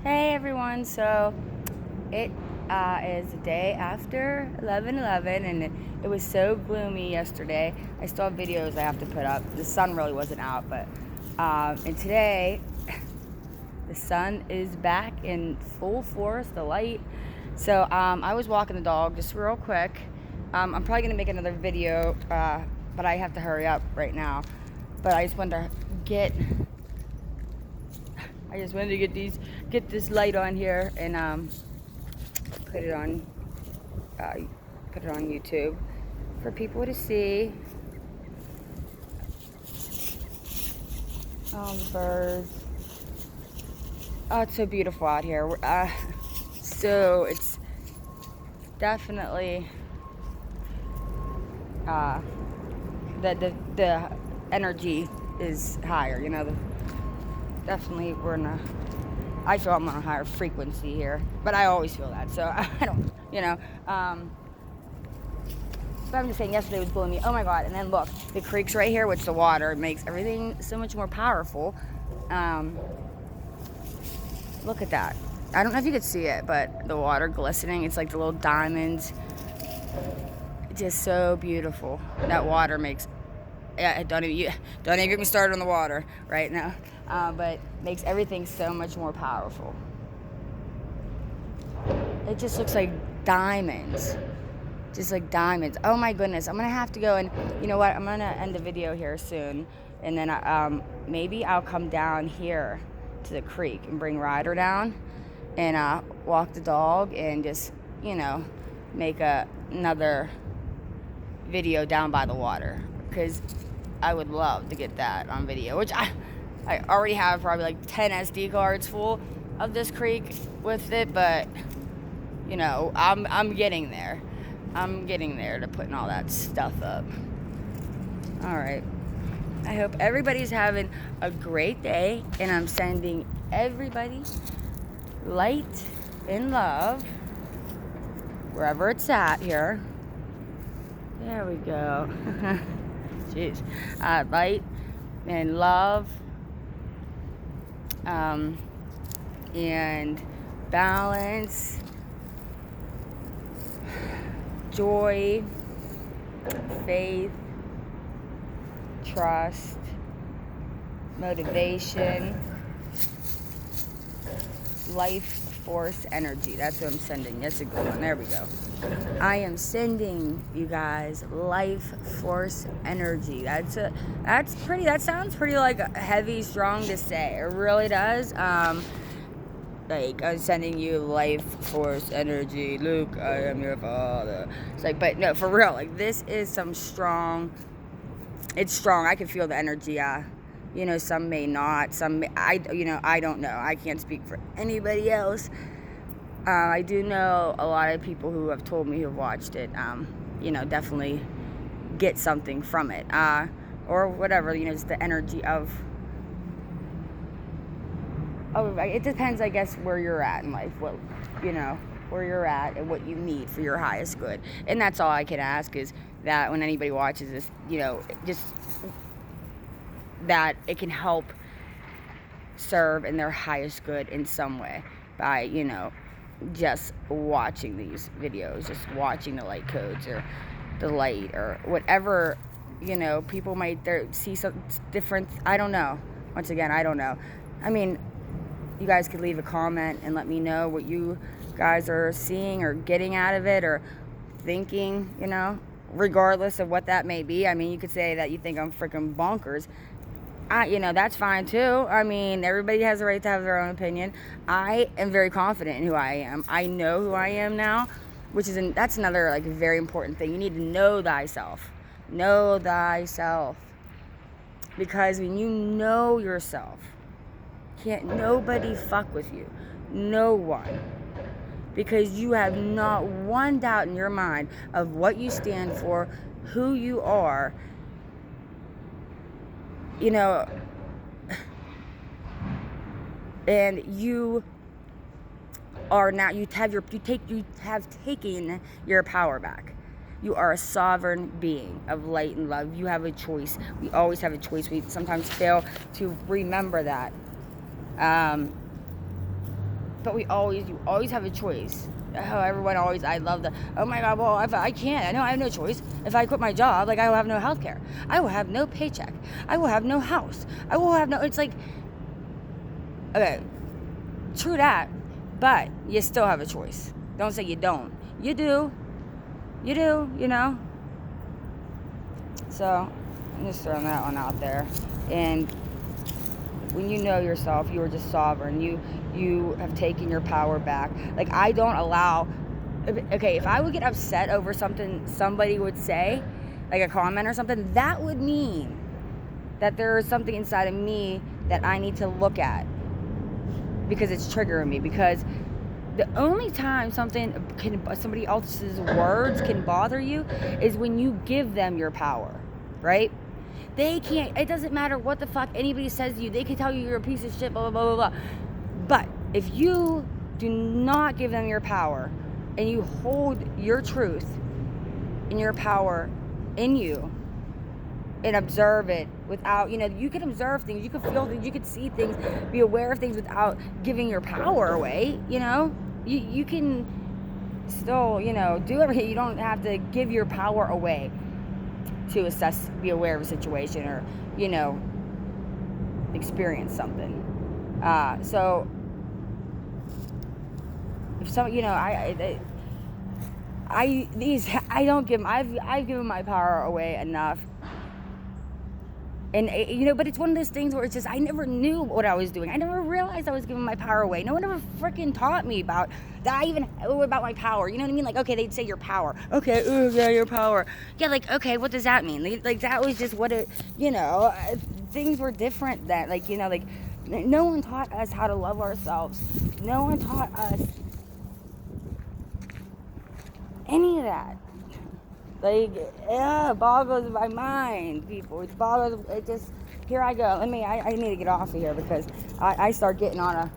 Hey everyone, so it is the day after 11/11 and it was so gloomy yesterday. I still have videos I have to put up. The sun really wasn't out, but and today the sun is back in full force, the light. So I was walking the dog just real quick. I'm probably gonna make another video, but I have to hurry up right now. But I just wanted to get get this light on here and put it on YouTube for people to see. The birds. Oh, it's so beautiful out here. So it's definitely the energy is higher. Definitely I feel I'm on a higher frequency here, but I always feel that, so I don't, but I'm just saying yesterday was gloomy. Oh my God. And then look, the creek's right here with the water. It makes everything so much more powerful. Look at that. I don't know if you could see it, but the water glistening, it's like the little diamonds. Just so beautiful. That water makes, don't even get me started on the water right now, but makes everything so much more powerful. It just looks like diamonds. Just like diamonds. Oh my goodness. I'm gonna have to go, and you know what? I'm gonna end the video here soon, and then maybe I'll come down here to the creek and bring Ryder down and walk the dog and just make another video down by the water, because I would love to get that on video, which I already have probably like 10 SD cards full of this creek with it, but I'm getting there. I'm getting there to putting all that stuff up. All right. I hope everybody's having a great day, and I'm sending everybody light and love wherever it's at here. There we go. Jeez. Light and love and balance, joy, faith, trust, motivation, life force energy. That's what I'm sending. That's a good one. There we go. I am sending you guys life force energy. That sounds pretty like heavy, strong to say. It really does. Like, I'm sending you life force energy. Luke, I am your father. It's like, but no, for real. Like, this is some strong. It's strong. I can feel the energy. Some may not. Some may, I don't know. I can't speak for anybody else. I do know a lot of people who have told me who have watched it. Definitely get something from it. Or whatever. Just the energy of. Oh, it depends, I guess, where you're at in life. Where you're at and what you need for your highest good. And that's all I can ask, is that when anybody watches this, just that it can help serve in their highest good in some way by, just watching these videos, just watching the light codes or the light or whatever, people might see some different. I don't know. Once again, I don't know. I mean, you guys could leave a comment and let me know what you guys are seeing or getting out of it or thinking, regardless of what that may be. I mean, you could say that you think I'm freaking bonkers. That's fine too. I mean, everybody has the right to have their own opinion. I am very confident in who I am. I know who I am now, that's another like very important thing. You need to know thyself. Know thyself. Because when you know yourself, can't nobody fuck with you. No one. Because you have not one doubt in your mind of what you stand for, who you are. And you are now, you have taken your power back. You are a sovereign being of light and love. You have a choice. We always have a choice. We sometimes fail to remember that. But you always have a choice. Oh, everyone always, I love the, oh my God, well, if I can't, I know I have no choice. If I quit my job, like, I will have no health care. I will have no paycheck. I will have no house. I will have no, it's like, okay, true that, but you still have a choice. Don't say you don't. You do, you know? So, I'm just throwing that one out there. And when you know yourself, you are just sovereign. You have taken your power back. Like, I don't allow, okay, if I would get upset over something somebody would say, like a comment or something, that would mean that there is something inside of me that I need to look at, because it's triggering me. Because the only time somebody else's words can bother you is when you give them your power, right? They can't, it doesn't matter what the fuck anybody says to you. They can tell you you're a piece of shit, blah, blah, blah, blah, blah. But if you do not give them your power, and you hold your truth and your power in you and observe it without, you can observe things, you can feel things, you can see things, be aware of things without giving your power away, you can still, do everything. You don't have to give your power away to assess, be aware of a situation, or, experience something. So if some, I've given my power away enough. And, but it's one of those things where it's just, I never knew what I was doing. I never realized I was giving my power away. No one ever freaking taught me about that. About my power. You know what I mean? Like, okay, they'd say your power. Okay, yeah, your power. Yeah, like, okay, what does that mean? Like, that was just what it, things were different then. Like, no one taught us how to love ourselves. No one taught us any of that. Like, it boggles my mind, people. It just, here I go. I need to get off of here, because I start getting on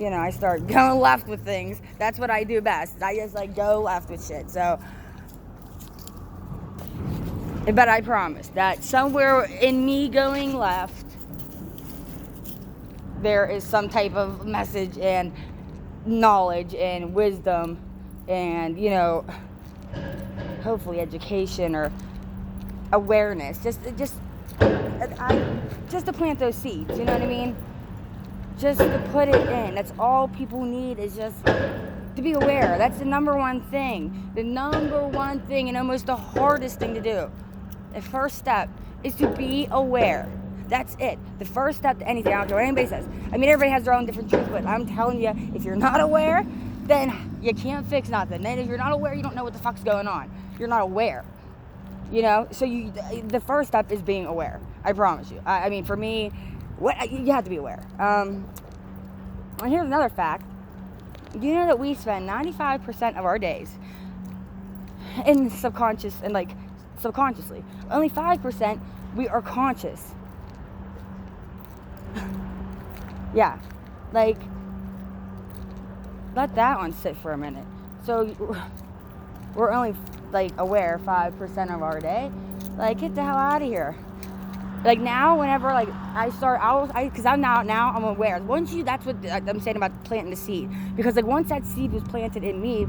I start going left with things. That's what I do best. I just, go left with shit. So, but I promise that somewhere in me going left, there is some type of message and knowledge and wisdom and, hopefully education or awareness, just to plant those seeds, you know what I mean? Just to put it in. That's all people need, is just to be aware. That's the number one thing and almost the hardest thing to do. The first step is to be aware. That's it. The first step to anything. I don't care what anybody says. I mean, everybody has their own different truth, but I'm telling you, if you're not aware, then you can't fix nothing. Then if you're not aware, you don't know what the fuck's going on. You're not aware. So the first step is being aware. I promise you. I mean, for me, you have to be aware. And here's another fact. You know that we spend 95% of our days in subconscious and subconsciously. Only 5% we are conscious. Yeah. Let that one sit for a minute. So we're only aware 5% of our day. Get the hell out of here. Now, whenever I start, because I'm aware. That's what I'm saying about planting the seed. Because once that seed was planted in me,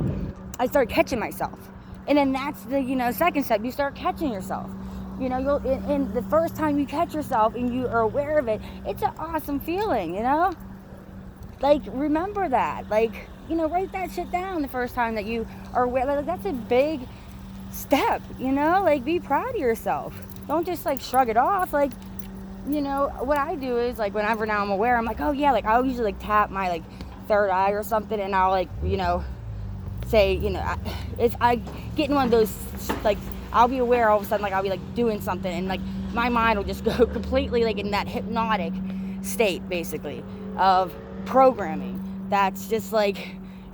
I started catching myself. And then that's the second step. You start catching yourself. You'll in the first time you catch yourself and you are aware of it, it's an awesome feeling. Remember that. Write that shit down the first time that you are aware. That's a big step. Be proud of yourself. Don't just shrug it off. What I do is whenever now I'm aware, I'm oh yeah, I'll usually tap my third eye or something, and I'll say, if I get in one of those I'll be aware all of a sudden, I'll be doing something, and my mind will just go completely in that hypnotic state, basically, of programming. That's just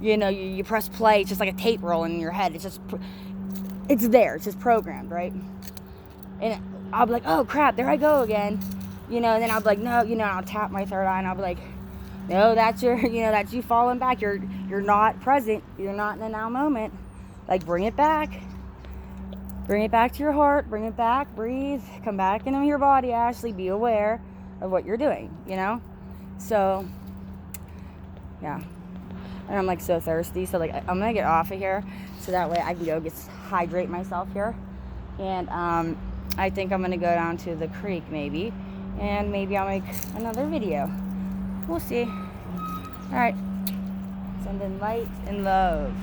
you press play, it's just like a tape roll in your head. It's there, it's just programmed, right? And I'll be oh crap, there I go again, and then I'll be no, I'll tap my third eye, and I'll be no, that's that's you falling back. You're not present. You're not in the now moment. Bring it back. Bring it back to your heart. Bring it back. Breathe. Come back into your body, Ashley. Be aware of what you're doing, So, yeah. and I'm like so thirsty. So like I'm gonna get off of here so that way I can go hydrate myself here. And I think I'm gonna go down to the creek maybe, and maybe I'll make another video. We'll see. All right, sending light and love.